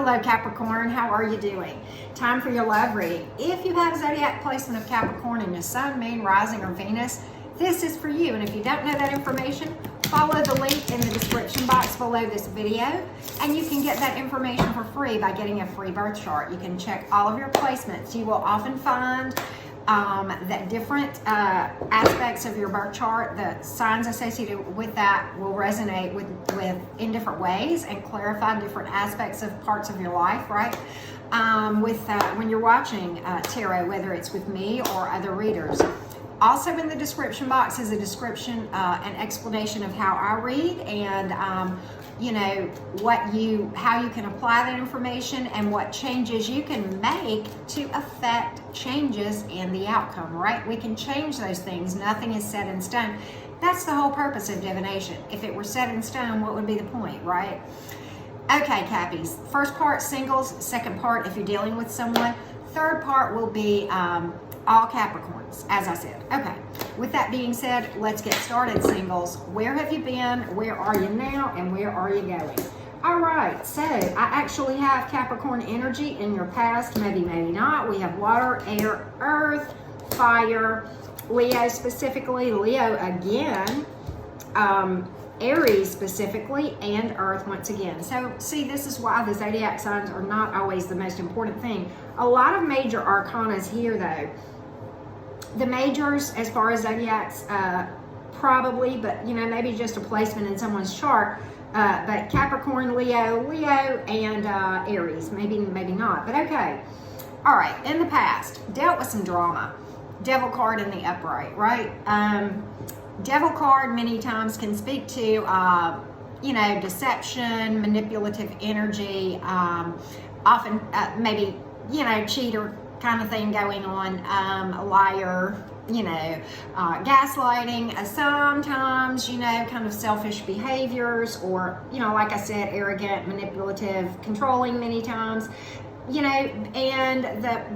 Hello Capricorn, how are you doing? Time for your love reading. If you have zodiac placement of Capricorn in your sun, moon, rising, or Venus, this is for you. And if you don't know that information, follow the link in the description box below this video, and you can get that information for free by getting a free birth chart. You can check all of your placements. You will often find that different aspects of your birth chart, the signs associated with that will resonate with in different ways and clarify different aspects of parts of your life, right? When you're watching tarot, whether it's with me or other readers. Also in the description box is a description and explanation of how I read and how you can apply that information and what changes you can make to affect changes in the outcome, right? We can change those things. Nothing is set in stone. That's the whole purpose of divination. If it were set in stone, what would be the point, right? Okay, Cappies. First part, singles. Second part, if you're dealing with someone. Third part will be all Capricorns, as I said. Okay, with that being said, let's get started, singles. Where have you been? Where are you now? And where are you going? All right, so I actually have Capricorn energy in your past, maybe, maybe not. We have water, air, earth, fire, Leo specifically, Leo again, Aries specifically, and earth once again. So see, this is why the zodiac signs are not always the most important thing. A lot of major arcanas here though. The majors as far as zodiacs, probably, but maybe just a placement in someone's chart. But Capricorn, Leo, and Aries, maybe not, but okay. All right, in the past, dealt with some drama. Devil card in the upright, right? Devil card many times can speak to, deception, manipulative energy, often maybe, cheater kind of thing going on, a liar, gaslighting, sometimes, kind of selfish behaviors or, like I said, arrogant, manipulative, controlling many times. And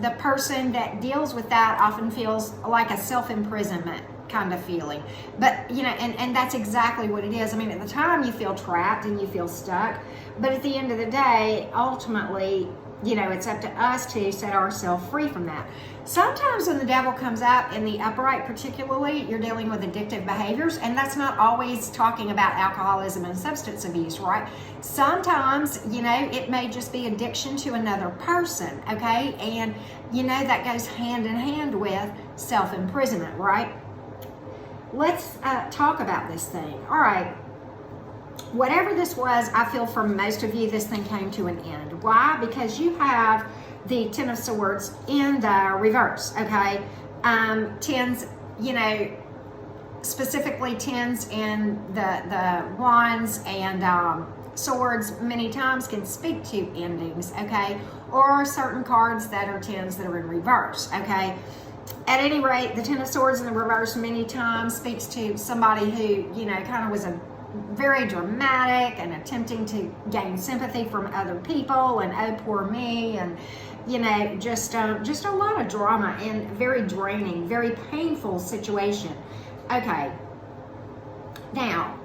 the person that deals with that often feels like a self-imprisonment kind of feeling. But, and that's exactly what it is. I mean, at the time you feel trapped and you feel stuck, but at the end of the day, ultimately, it's up to us to set ourselves free from that. Sometimes when the devil comes out in the upright, particularly, you're dealing with addictive behaviors, and that's not always talking about alcoholism and substance abuse, right? Sometimes, it may just be addiction to another person, okay? And, that goes hand in hand with self-imprisonment, right? Let's talk about this thing. All right. Whatever this was, I feel for most of you, this thing came to an end. Why? Because you have the Ten of Swords in the reverse, okay? Tens, specifically tens in the wands and swords many times can speak to endings, okay? Or certain cards that are tens that are in reverse, okay? At any rate, the Ten of Swords in the reverse many times speaks to somebody who, kind of was a very dramatic and attempting to gain sympathy from other people and oh poor me and just a lot of drama and very draining, very painful situation. Okay, now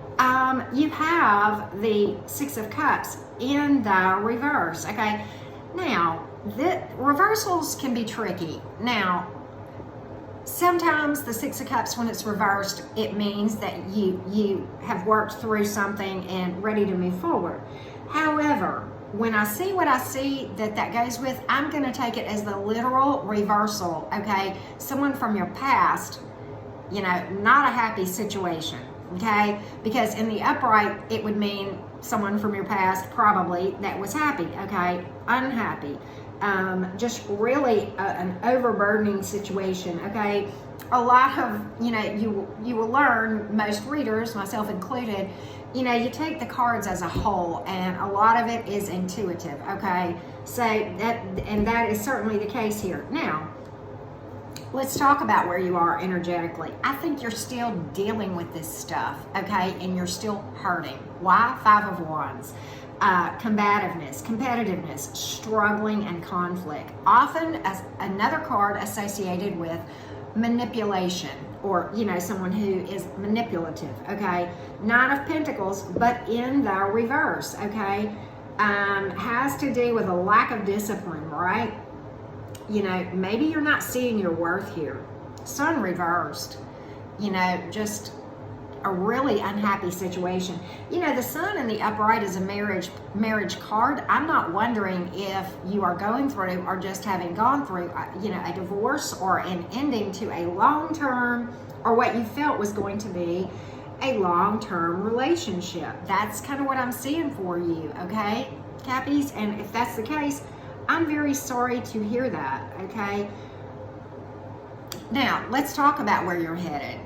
you have the Six of Cups in the reverse. Okay, now the reversals can be tricky. Now sometimes the Six of Cups, when it's reversed, it means that you have worked through something and ready to move forward. However, when I see what I see that goes with, I'm going to take it as the literal reversal, okay? Someone from your past, not a happy situation, okay? Because in the upright, it would mean someone from your past probably that was happy, okay? Unhappy. Just really an overburdening situation, okay? A lot of, you will learn, most readers, myself included, you take the cards as a whole, and a lot of it is intuitive, okay? So that is certainly the case here. Now, let's talk about where you are energetically. I think you're still dealing with this stuff, okay? And you're still hurting. Why? Five of Wands. Combativeness, competitiveness, struggling, and conflict. Often as another card associated with manipulation, or someone who is manipulative, okay? Nine of Pentacles, but in the reverse, okay? has to do with a lack of discipline, right? You know, maybe you're not seeing your worth here. Sun reversed, you know, just a really unhappy situation. You know, the sun in the upright is a marriage card. I'm not wondering if you are going through or just having gone through, you know, a divorce or an ending to a long-term, or what you felt was going to be a long-term relationship. That's kind of what I'm seeing for you, okay, Cappies? And if that's the case, I'm very sorry to hear that, okay? Now, let's talk about where you're headed.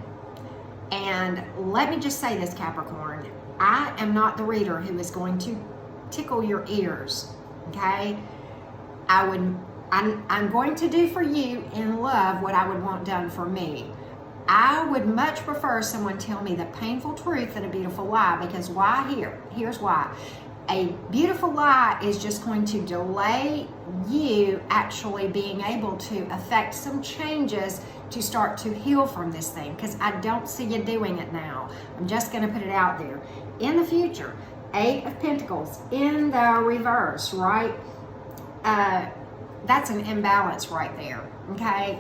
And let me just say this, Capricorn. I am not the reader who is going to tickle your ears, okay? I'm going to do for you in love what I would want done for me. I would much prefer someone tell me the painful truth than a beautiful lie, because why here? Here's why. A beautiful lie is just going to delay you actually being able to affect some changes to start to heal from this thing, because I don't see you doing it now. I'm just going to put it out there. In the future, 8 of Pentacles in the reverse, right? That's an imbalance right there, okay?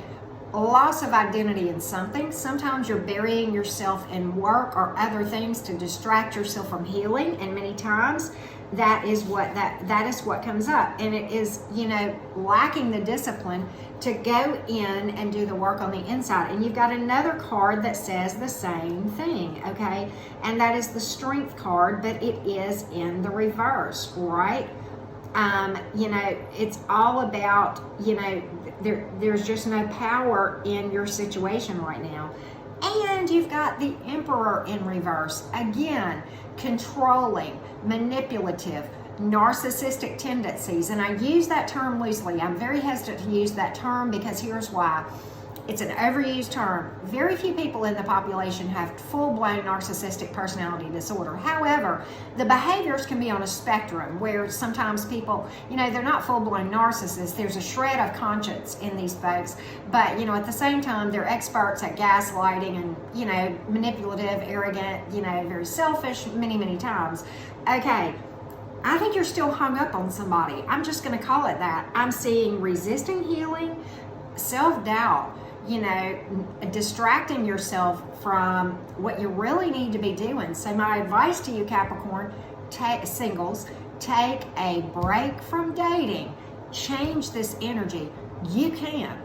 Loss of identity in something. Sometimes you're burying yourself in work or other things to distract yourself from healing, and many times that is what comes up. And it is, you know, lacking the discipline to go in and do the work on the inside. And you've got another card that says the same thing, okay? And that is the Strength card, but it is in the reverse, right? You know, it's all about, you know, there's just no power in your situation right now. And you've got the Emperor in reverse. Again, controlling, manipulative, narcissistic tendencies. And I use that term loosely. I'm very hesitant to use that term because here's why. It's an overused term. Very few people in the population have full-blown narcissistic personality disorder. However, the behaviors can be on a spectrum where sometimes people, you know, they're not full-blown narcissists. There's a shred of conscience in these folks. But, you know, at the same time, they're experts at gaslighting and, you know, manipulative, arrogant, you know, very selfish many, many times. Okay. I think you're still hung up on somebody. I'm just going to call it that. I'm seeing resisting healing, self-doubt, you know, distracting yourself from what you really need to be doing. So my advice to you, Capricorn, singles, take a break from dating. Change this energy. You can.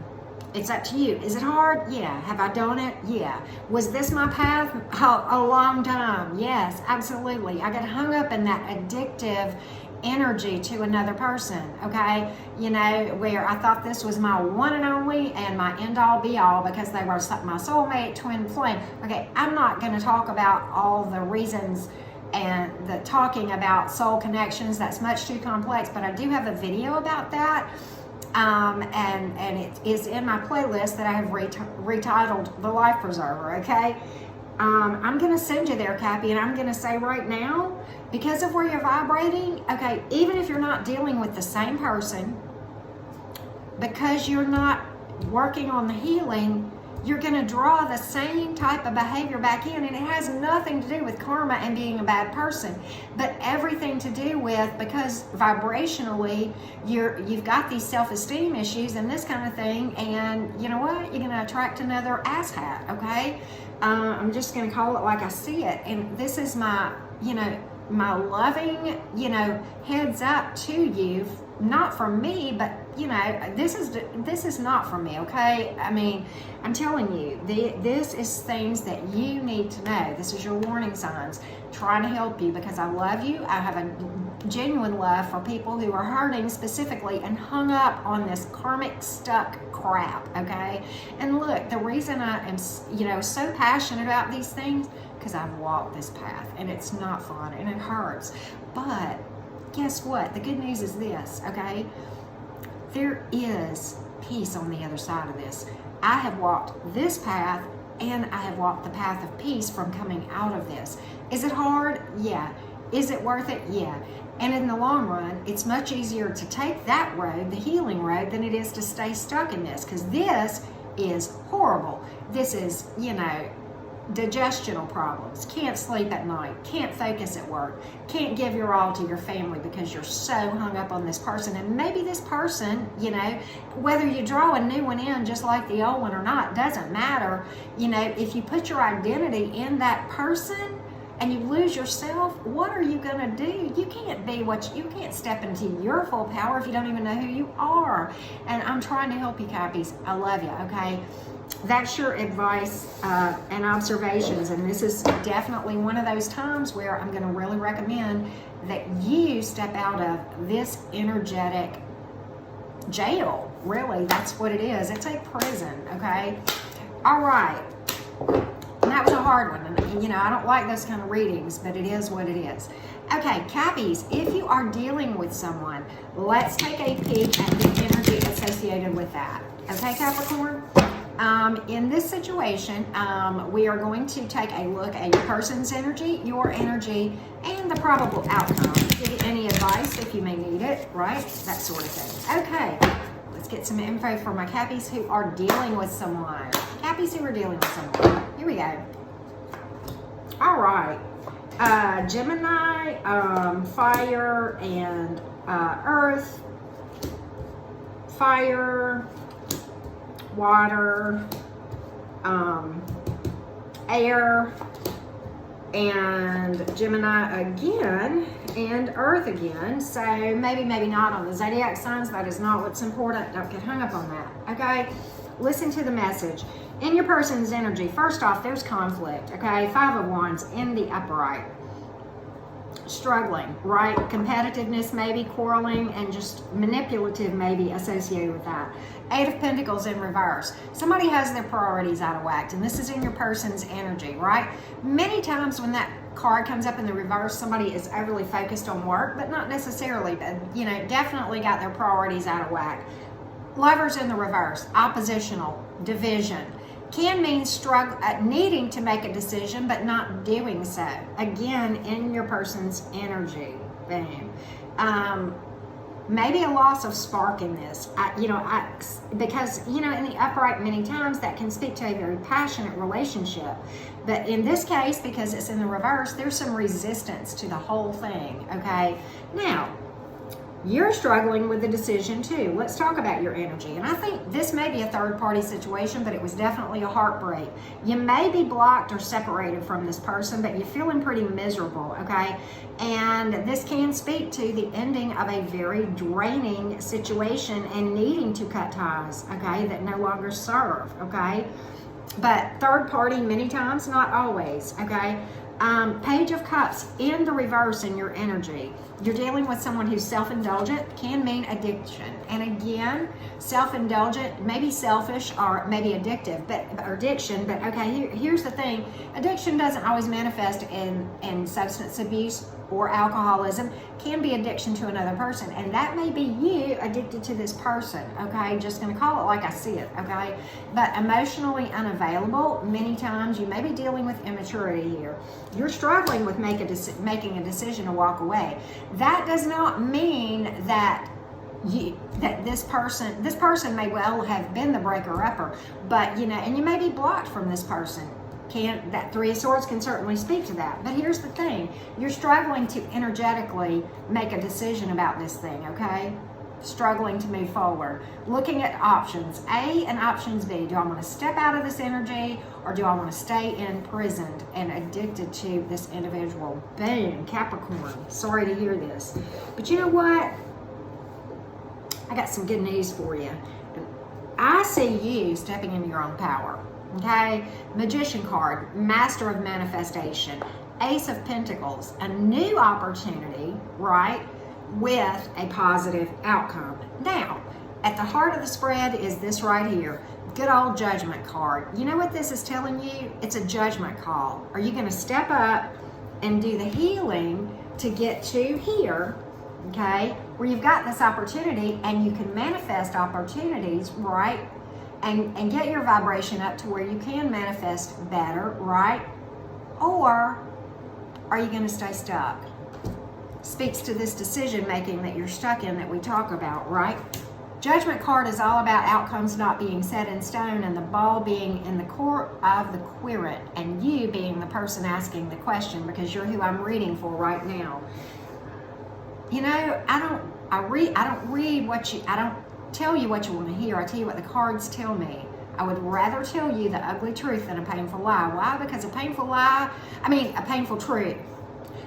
It's up to you. Is it hard? Yeah. Have I done it? Yeah. Was this my path? A long time. Yes, absolutely. I got hung up in that addictive energy to another person, okay? You know, where I thought this was my one and only and my end all be all because they were my soulmate, twin flame. Okay, I'm not going to talk about all the reasons and the talking about soul connections. That's much too complex, but I do have a video about that. And it is in my playlist that I have retitled The Life Preserver, okay? I'm going to send you there, Cappy, and I'm going to say right now, because of where you're vibrating, okay, even if you're not dealing with the same person, because you're not working on the healing, you're going to draw the same type of behavior back in, and it has nothing to do with karma and being a bad person, but everything to do with, because vibrationally you've got these self-esteem issues and this kind of thing, and you know what, you're going to attract another asshat, okay? I'm just going to call it like I see it, and this is my, you know, my loving, you know, heads up to you, not from me, but you know, this is not from me, okay? I mean, I'm telling you, this is things that you need to know. This is your warning signs, trying to help you because I love you. I have a genuine love for people who are hurting specifically and hung up on this karmic stuck crap, okay? And look, the reason I am, you know, so passionate about these things, because I've walked this path and it's not fun and it hurts. But guess what? The good news is this, okay? There is peace on the other side of this. I have walked this path and I have walked the path of peace from coming out of this. Is it hard? Yeah. Is it worth it? Yeah. And in the long run, it's much easier to take that road, the healing road, than it is to stay stuck in this, because this is horrible. This is, you know, digestional problems, can't sleep at night, can't focus at work, can't give your all to your family because you're so hung up on this person. And maybe this person, you know, whether you draw a new one in just like the old one or not, doesn't matter. You know, if you put your identity in that person and you lose yourself, what are you gonna do? You can't be you can't step into your full power if you don't even know who you are. And I'm trying to help you, Cappies. I love you, okay? That's your advice and observations, and this is definitely one of those times where I'm going to really recommend that you step out of this energetic jail. Really, that's what it is. It's a prison, okay? All right. And that was a hard one. And, you know, I don't like those kind of readings, but it is what it is. Okay, Cappies, if you are dealing with someone, let's take a peek at the energy associated with that. Okay, Capricorn? In this situation, we are going to take a look at your person's energy, your energy, and the probable outcome. Give you any advice if you may need it, right? That sort of thing. Okay, let's get some info for my Cappies who are dealing with someone. Cappies who are dealing with someone. Here we go. All right. Gemini, fire, and earth. Fire, water, air, and Gemini again, and earth again. So maybe not on the zodiac signs. That is not what's important. Don't get hung up on that, okay? Listen to the message. In your person's energy, first off, there's conflict, okay? 5 of Wands in the upright. Struggling, right? Competitiveness maybe, quarreling, and just manipulative maybe associated with that. 8 of Pentacles in reverse. Somebody has their priorities out of whack, and this is in your person's energy, right? Many times when that card comes up in the reverse, somebody is overly focused on work, but not necessarily, but you know, definitely got their priorities out of whack. Lovers in the reverse, oppositional, division. Can mean needing to make a decision, but not doing so. Again, in your person's energy. Boom. Maybe a loss of spark in this. Because, you know, in the upright many times that can speak to a very passionate relationship. But in this case, because it's in the reverse, there's some resistance to the whole thing, okay? Now, you're struggling with the decision too. Let's talk about your energy. And I think this may be a third-party situation, but it was definitely a heartbreak. You may be blocked or separated from this person, but you're feeling pretty miserable, okay? And this can speak to the ending of a very draining situation and needing to cut ties, okay, that no longer serve, okay? But third party many times, not always, okay? Page of Cups in the reverse in your energy. You're dealing with someone who's self-indulgent, can mean addiction. And again, self-indulgent, maybe selfish or maybe addictive, or addiction. But okay, here's the thing. Addiction doesn't always manifest in substance abuse or alcoholism. Can be addiction to another person. And that may be you addicted to this person, okay? Just gonna call it like I see it, okay? But emotionally unavailable, many times you may be dealing with immaturity here. You're struggling with making a decision to walk away. That does not mean that this person may well have been the breaker-upper, but you know, and you may be blocked from this person. That 3 of Swords can certainly speak to that. But here's the thing, you're struggling to energetically make a decision about this thing, okay? Struggling to move forward. Looking at options A and options B. Do I want to step out of this energy, or do I want to stay imprisoned and addicted to this individual? Boom, Capricorn. Sorry to hear this. But you know what? I got some good news for you. I see you stepping into your own power. Okay, Magician card, Master of Manifestation, Ace of Pentacles, a new opportunity, right, with a positive outcome. Now, at the heart of the spread is this right here, good old Judgment card. You know what this is telling you? It's a judgment call. Are you going to step up and do the healing to get to here, okay, where you've got this opportunity and you can manifest opportunities, right? And get your vibration up to where you can manifest better, right? Or are you going to stay stuck? Speaks to this decision making that you're stuck in that we talk about, right? Judgment card is all about outcomes not being set in stone and the ball being in the court of the querent and you being the person asking the question, because you're who I'm reading for right now. You know, I don't tell you what you want to hear. I tell you what the cards tell me. I would rather tell you the ugly truth than a painful lie. Why? Because a painful truth.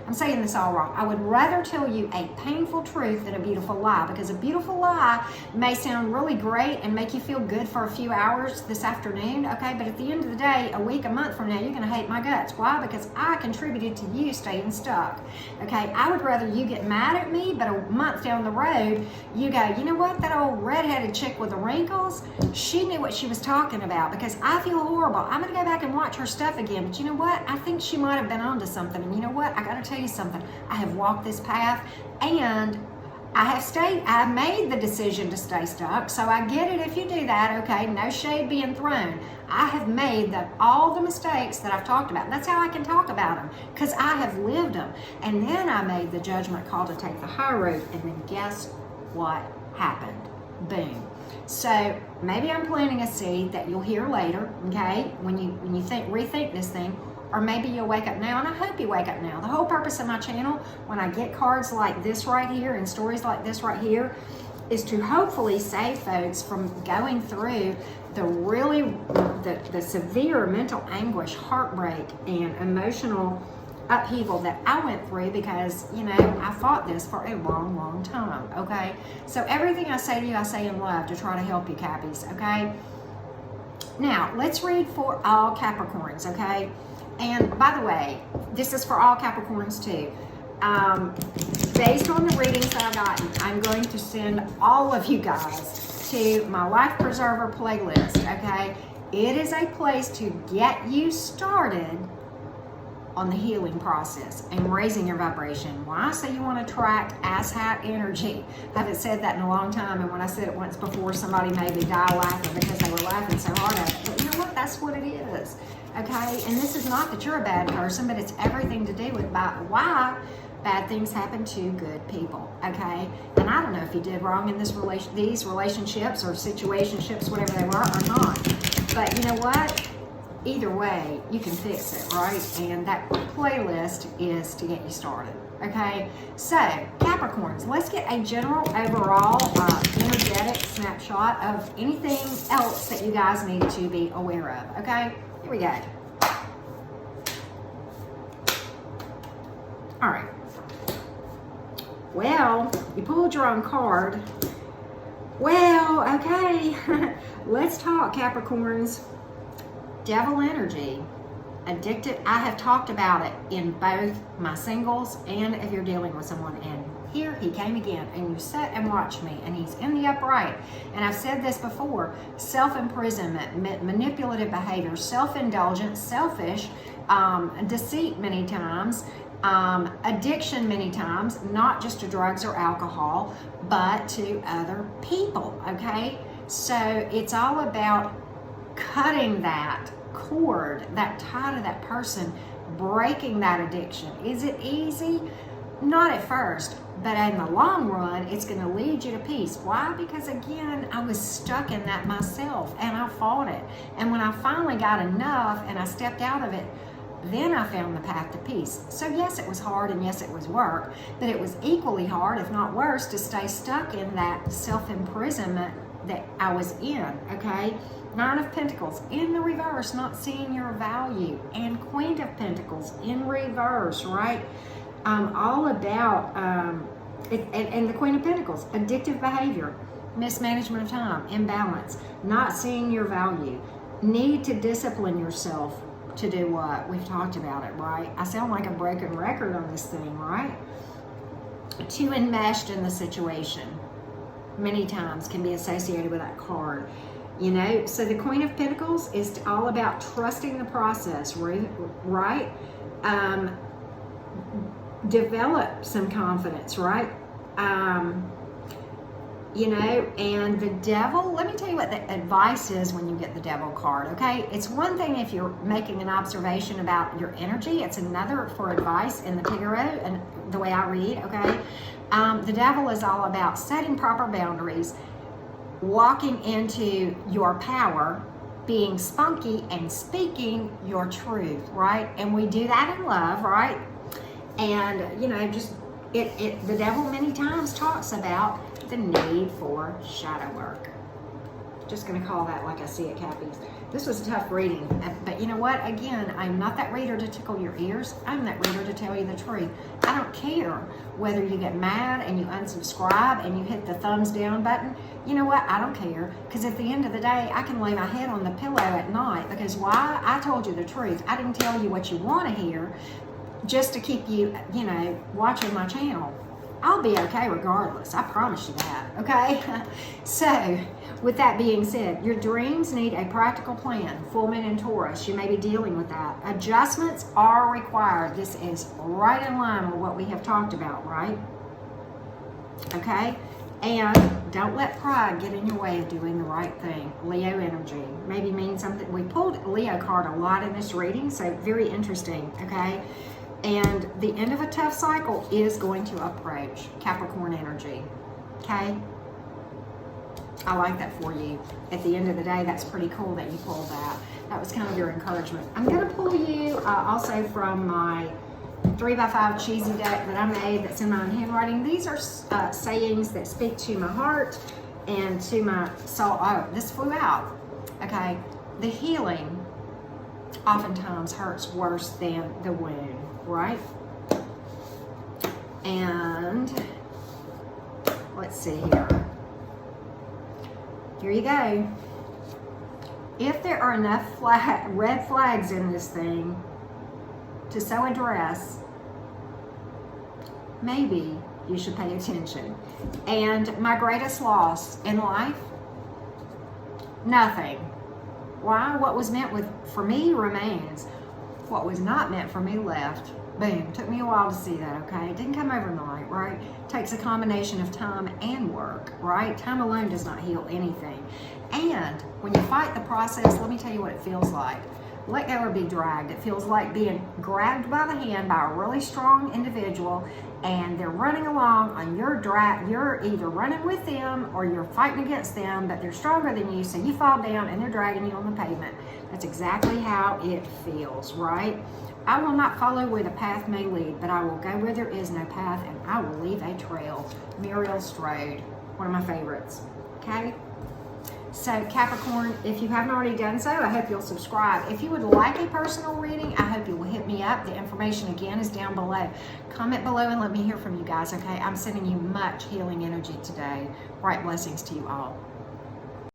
I'm saying this all wrong. I would rather tell you a painful truth than a beautiful lie, because a beautiful lie may sound really great and make you feel good for a few hours this afternoon, okay? But at the end of the day, a week, a month from now, you're going to hate my guts. Why? Because I contributed to you staying stuck, okay? I would rather you get mad at me, but a month down the road, you go, you know what? That old redheaded chick with the wrinkles, she knew what she was talking about, because I feel horrible. I'm going to go back and watch her stuff again. But you know what? I think she might have been onto something. And you know what? I got to tell you something. I have walked this path and I made the decision to stay stuck. So I get it if you do that, okay? No shade being thrown. I have made all the mistakes that I've talked about. That's how I can talk about them, because I have lived them. And then I made the judgment call to take the high road, and then guess what happened? Boom. So maybe I'm planting a seed that you'll hear later, okay? When you rethink this thing. Or maybe you'll wake up now, and I hope you wake up now. The whole purpose of my channel, when I get cards like this right here and stories like this right here, is to hopefully save folks from going through the severe mental anguish, heartbreak, and emotional upheaval that I went through, because, you know, I fought this for a long, long time, okay? So everything I say to you, I say in love to try to help you, Cappies, okay? Now, let's read for all Capricorns, okay? And by the way, this is for all Capricorns too. Based on the readings that I've gotten, I'm going to send all of you guys to my Life Preserver playlist, okay? It is a place to get you started on the healing process and raising your vibration. Why? So you want to attract asshat energy. I haven't said that in a long time, and when I said it once before, somebody made me die laughing because they were laughing so hard at it. But you know what? That's what it is. Okay? And this is not that you're a bad person, but it's everything to do with why bad things happen to good people. Okay? And I don't know if you did wrong in these relationships or situationships, whatever they were, or not. But you know what? Either way, you can fix it, right? And that playlist is to get you started, okay? So, Capricorns, let's get a general overall energetic snapshot of anything else that you guys need to be aware of, okay? Here we go. All right. Well, you pulled your own card. Well, okay. Let's talk, Capricorns. Devil energy, addicted. I have talked about it in both my singles and if you're dealing with someone. And here he came again, and you sat and watched me, and he's in the upright. And I've said this before: self-imprisonment, manipulative behavior, self-indulgence, selfish, deceit many times, addiction many times, not just to drugs or alcohol, but to other people. Okay, so it's all about cutting that cord, that tie to that person, breaking that addiction. Is it easy? Not at first, but in the long run, it's going to lead you to peace. Why? Because again, I was stuck in that myself, and I fought it. And when I finally got enough and I stepped out of it, then I found the path to peace. So yes, it was hard, and yes, it was work, but it was equally hard, if not worse, to stay stuck in that self-imprisonment that I was in, okay? Nine of Pentacles in the reverse, not seeing your value, and Queen of Pentacles in reverse, right? All about, and the Queen of Pentacles, addictive behavior, mismanagement of time, imbalance, not seeing your value, need to discipline yourself to do what? We've talked about it, right? I sound like a broken record on this thing, right? Too enmeshed in the situation many times can be associated with that card. You know, so the Queen of Pentacles is all about trusting the process, right? Develop some confidence, right? You know, and the Devil, let me tell you what the advice is when you get the Devil card, okay? It's one thing if you're making an observation about your energy. It's another for advice in the tarot and the way I read, okay? The Devil is all about setting proper boundaries, walking into your power, being spunky and speaking your truth, right? And we do that in love, right? And you know, just the devil many times talks about the need for shadow work. Just going to call that like I see it, Cappies. This was a tough reading, but you know what? Again, I'm not that reader to tickle your ears. I'm that reader to tell you the truth. I don't care whether you get mad and you unsubscribe and you hit the thumbs down button. You know what? I don't care, because at the end of the day, I can lay my head on the pillow at night, because why? I told you the truth. I didn't tell you what you want to hear just to keep you, you know, watching my channel. I'll be okay regardless. I promise you that, okay? So, with that being said, your dreams need a practical plan. Full moon in Taurus, you may be dealing with that. Adjustments are required. This is right in line with what we have talked about, right? Okay? And don't let pride get in your way of doing the right thing. Leo energy maybe means something. We pulled Leo card a lot in this reading, so very interesting, okay? And the end of a tough cycle is going to approach. Capricorn energy, okay? I like that for you. At the end of the day, that's pretty cool that you pulled that. That was kind of your encouragement. I'm going to pull you also from my 3x5 cheesy deck that I made that's in my own handwriting. These are sayings that speak to my heart and to my soul. Oh, this flew out. Okay. The healing oftentimes hurts worse than the wound, right? And let's see here. Here you go. If there are enough red flags in this thing to so address, maybe you should pay attention. And my greatest loss in life? Nothing. Why? What was meant for me remains. What was not meant for me left. Boom. Took me a while to see that, okay? It didn't come overnight, right? It takes a combination of time and work, right? Time alone does not heal anything. And when you fight the process, let me tell you what it feels like. Let go or be dragged. It feels like being grabbed by the hand by a really strong individual, and they're running along on your drag. You're either running with them or you're fighting against them, but they're stronger than you, so you fall down and they're dragging you on the pavement. That's exactly how it feels, right? I will not follow where the path may lead, but I will go where there is no path, and I will leave a trail. Muriel Strode, one of my favorites. Okay? So Capricorn, if you haven't already done so, I hope you'll subscribe. If you would like a personal reading, I hope you will hit me up. The information again is down below. Comment below and let me hear from you guys, okay? I'm sending you much healing energy today. Bright blessings to you all.